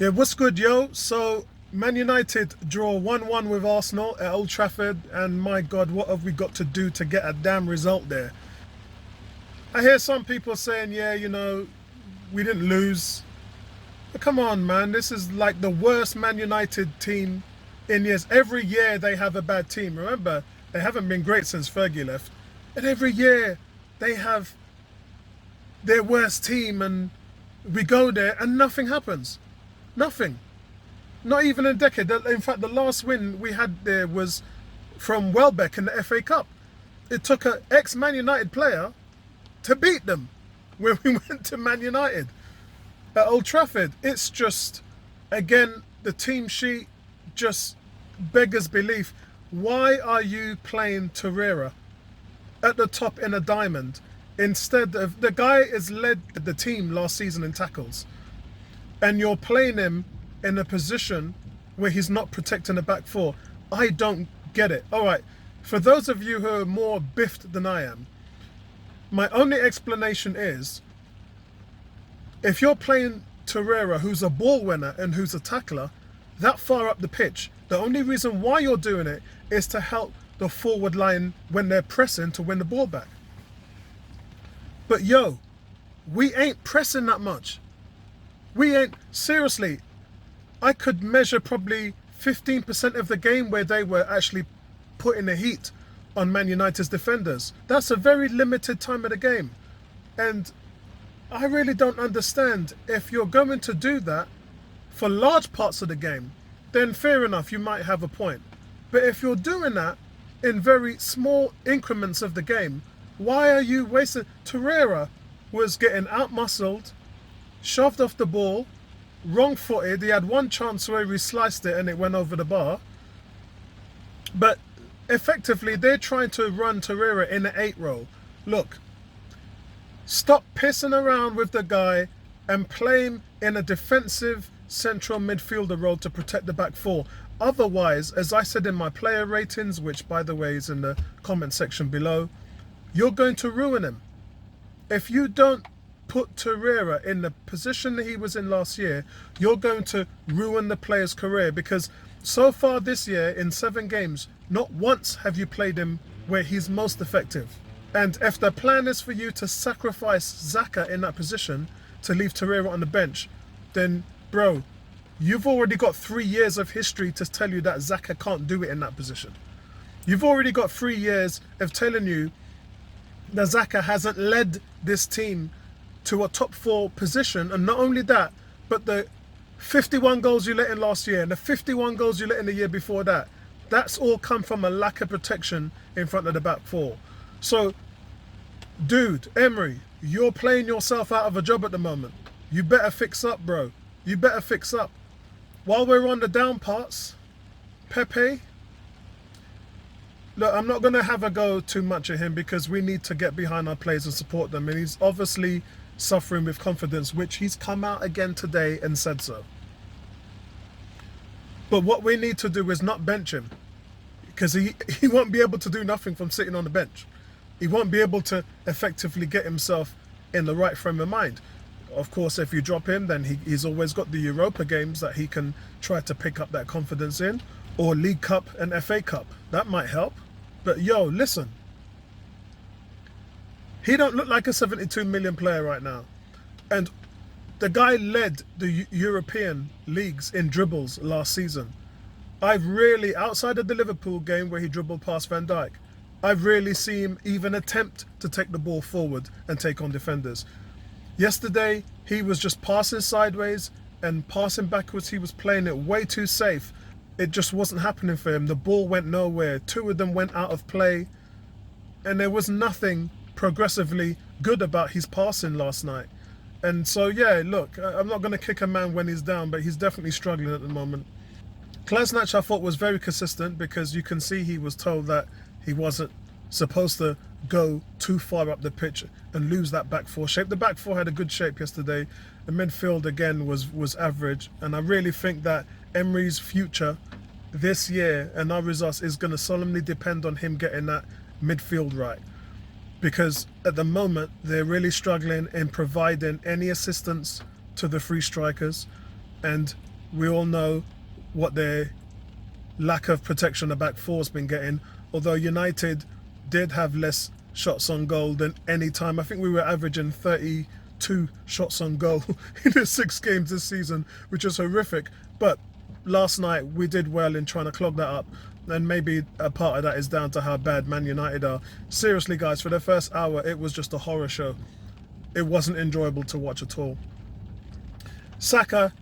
Yeah, what's good, yo? So, Man United draw 1-1 with Arsenal at Old Trafford, and my God, what have we got to do to get a damn result there? I hear some people saying, yeah, we didn't lose. But come on, man, this is like the worst Man United team in years. Every year they have a bad team. Remember, they haven't been great since Fergie left. And every year they have their worst team, and we go there and nothing happens. Nothing. Not even a decade. In fact, the last win we had there was from Welbeck in the FA Cup. It took an ex-Man United player to beat them when we went to Man United at Old Trafford. It's just, again, the team sheet just beggars belief. Why are you playing Torreira at the top in a diamond instead of the guy has led the team last season in tackles, and you're playing him in a position where he's not protecting the back four? I don't get it. All right, for those of you who are more biffed than I am, my only explanation is if you're playing Torreira, who's a ball winner and who's a tackler, that far up the pitch, the only reason why you're doing it is to help the forward line when they're pressing to win the ball back. But yo, we ain't pressing that much. We ain't, seriously, I could measure probably 15% of the game where they were actually putting the heat on Man United's defenders. That's a very limited time of the game. And I really don't understand. If you're going to do that for large parts of the game, then fair enough, you might have a point. But if you're doing that in very small increments of the game, why are you wasting? Torreira was getting out-muscled, shoved off the ball, wrong-footed. He had one chance where he sliced it and it went over the bar. But effectively, they're trying to run Torreira in an 8 role. Look, stop pissing around with the guy and play him in a defensive central midfielder role to protect the back four. Otherwise, as I said in my player ratings, which by the way is in the comment section below, you're going to ruin him. If you don't put Torreira in the position that he was in last year, you're going to ruin the player's career, because so far this year in 7 games, not once have you played him where he's most effective. And if the plan is for you to sacrifice Xhaka in that position to leave Torreira on the bench, then bro, you've already got 3 years of history to tell you that Xhaka can't do it in that position. You've already got 3 years of telling you that Xhaka hasn't led this team to a top 4 position. And not only that, but the 51 goals you let in last year and the 51 goals you let in the year before that, that's all come from a lack of protection in front of the back four. So, dude, Emery, you're playing yourself out of a job at the moment. You better fix up, bro. You better fix up. While we're on the down parts, Pepe, look, I'm not going to have a go too much at him because we need to get behind our players and support them. And he's obviously suffering with confidence, which he's come out again today and said so. But what we need to do is not bench him, because he won't be able to do nothing from sitting on the bench. He won't be able to effectively get himself in the right frame of mind. Of course, if you drop him, then he's always got the Europa games that he can try to pick up that confidence in, or League Cup and FA Cup. That might help. But yo, listen. He don't look like a 72 million player right now. And the guy led the European leagues in dribbles last season. I've really, outside of the Liverpool game where he dribbled past Van Dijk, I've really seen him even attempt to take the ball forward and take on defenders. Yesterday, he was just passing sideways and passing backwards. He was playing it way too safe. It just wasn't happening for him. The ball went nowhere. 2 of them went out of play. And there was nothing progressively good about his passing last night. And so, yeah, look, I'm not going to kick a man when he's down, but he's definitely struggling at the moment. Kolasinac, I thought, was very consistent, because you can see he was told that he wasn't supposed to go too far up the pitch and lose that back four shape. The back four had a good shape yesterday. The midfield, again, was average. And I really think that Emery's future this year and our results is going to solemnly depend on him getting that midfield right. Because at the moment, they're really struggling in providing any assistance to the free strikers. And We all know what their lack of protection the back four's been getting, although United did have less shots on goal than any time. I think we were averaging 32 shots on goal in the 6 games this season, which is horrific. But last night we did well in trying to clog that up, and maybe a part of that is down to how bad Man United are. Seriously guys, for the first hour it was just a horror show. It wasn't enjoyable to watch at all. Saka,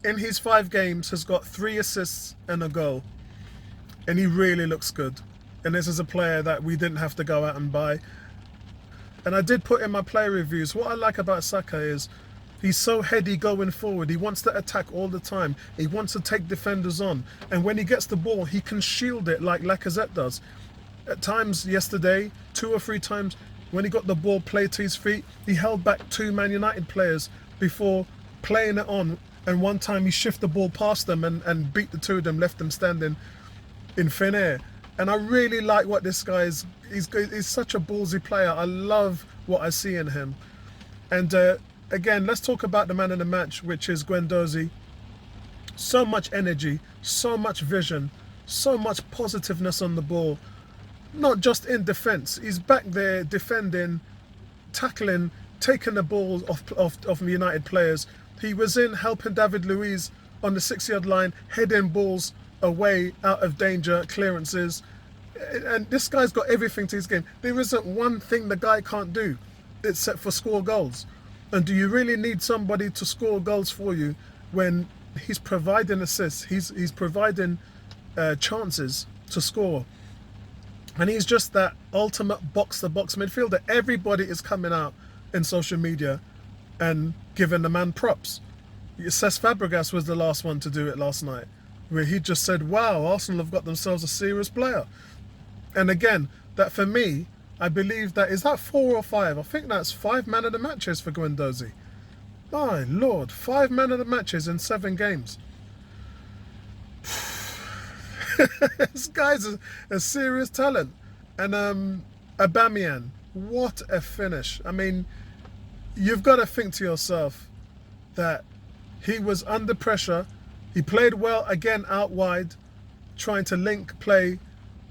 in his 5 games, has got 3 assists and a goal, and he really looks good. And this is a player that we didn't have to go out and buy. And I did put in my player reviews, what I like about Saka is he's so heady going forward. He wants to attack all the time. He wants to take defenders on. And when he gets the ball, he can shield it like Lacazette does. At times yesterday, 2 or 3 times, when he got the ball played to his feet, he held back 2 Man United players before playing it on. And one time he shifted the ball past them and beat the 2 of them, left them standing in thin air. And I really like what this guy is. He's such a ballsy player. I love what I see in him. And again, let's talk about the man of the match, which is Guendouzi. So much energy, so much vision, so much positiveness on the ball. Not just in defence. He's back there defending, tackling, taking the ball off United players. He was in helping David Luiz on the 6-yard line, heading balls away, out of danger, clearances. And this guy's got everything to his game. There isn't one thing the guy can't do except for score goals. And do you really need somebody to score goals for you when he's providing assists, he's providing chances to score? And he's just that ultimate box-to-box midfielder. Everybody is coming out in social media and giving the man props. Cesc Fabregas was the last one to do it last night, where he just said, wow, Arsenal have got themselves a serious player. And again, that for me, I believe that, is that 4 or 5? I think that's 5 man of the matches for Guendouzi. My Lord, 5 man of the matches in 7 games. This guy's a serious talent. And Aubameyang, what a finish. I mean, you've got to think to yourself that he was under pressure. He played well again out wide, trying to link play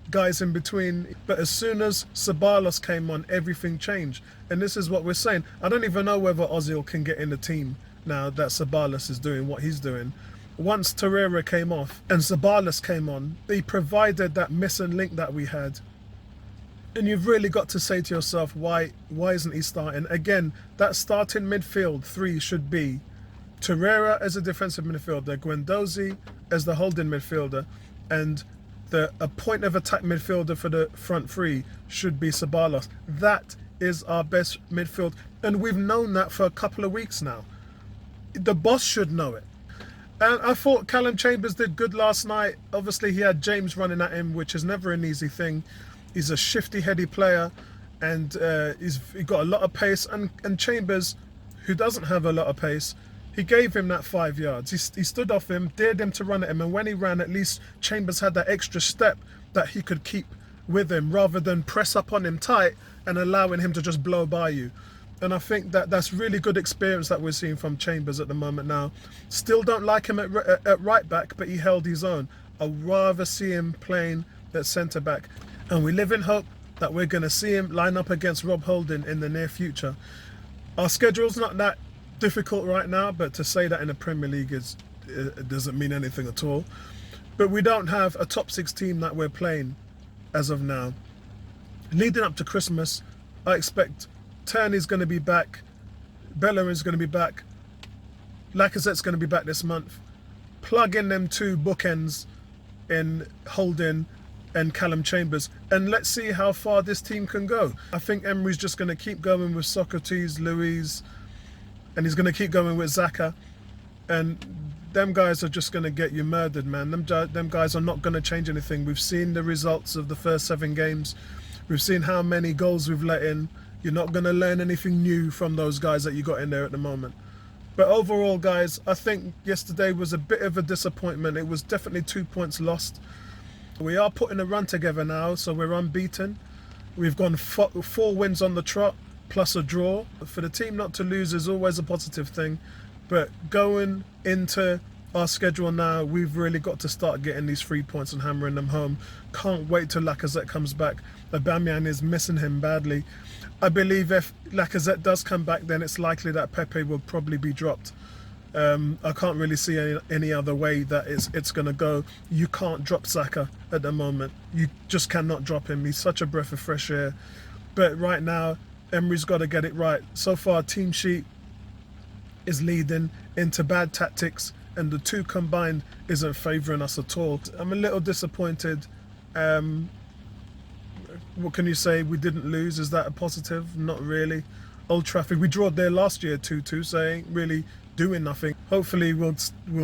guys in between. But as soon as Ceballos came on, everything changed. And this is what we're saying. I don't even know whether Ozil can get in the team now that Ceballos is doing what he's doing. Once Torreira came off and Ceballos came on, he provided that missing link that we had. And you've really got to say to yourself, why isn't he starting? Again, that starting midfield 3 should be Torreira as a defensive midfielder, Guendouzi as the holding midfielder, and a point of attack midfielder for the front 3 should be Ceballos. That is our best midfield, and we've known that for a couple of weeks now. The boss should know it. And I thought Callum Chambers did good last night. Obviously he had James running at him, which is never an easy thing. He's a shifty, heady player, and he's got a lot of pace. And Chambers, who doesn't have a lot of pace, he gave him that 5 yards. He stood off him, dared him to run at him, and when he ran, at least Chambers had that extra step that he could keep with him, rather than press up on him tight and allowing him to just blow by you. And I think that's really good experience that we're seeing from Chambers at the moment now. Still don't like him at right back, but he held his own. I'd rather see him playing at centre back. And we live in hope that we're going to see him line up against Rob Holding in the near future. Our schedule's not that difficult right now, but to say that in the Premier League it doesn't mean anything at all. But we don't have a top 6 team that we're playing as of now. Leading up to Christmas, I expect Tierney's going to be back, Bellerin's going to be back, Lacazette's going to be back this month. Plug in them 2 bookends in Holding and Callum Chambers, and let's see how far this team can go. I think Emery's just going to keep going with Socrates, Luiz, and he's going to keep going with Xhaka, and them guys are just going to get you murdered, man. Them guys are not going to change anything. We've seen the results of the first 7 games. We've seen how many goals we've let in. You're not going to learn anything new from those guys that you got in there at the moment. But overall, guys, I think yesterday was a bit of a disappointment. It was definitely 2 points lost. We are putting a run together now, so we're unbeaten. We've gone 4 wins on the trot, plus a draw. For the team not to lose is always a positive thing. But going into our schedule now, we've really got to start getting these 3 points and hammering them home. Can't wait till Lacazette comes back. Aubameyang is missing him badly. I believe if Lacazette does come back, then it's likely that Pepe will probably be dropped. I can't really see any other way that it's going to go. You can't drop Saka at the moment. You just cannot drop him. He's such a breath of fresh air. But right now, Emery's got to get it right. So far, team sheet is leading into bad tactics, and the two combined isn't favouring us at all. I'm a little disappointed. What can you say? We didn't lose. Is that a positive? Not really. Old Trafford, we drawed there last year 2-2, so ain't really doing nothing. Hopefully we'll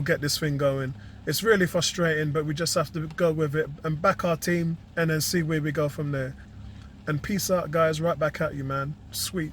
get this thing going. It's really frustrating, but we just have to go with it and back our team and then see where we go from there. And peace out, guys. Right back at you, man. Sweet.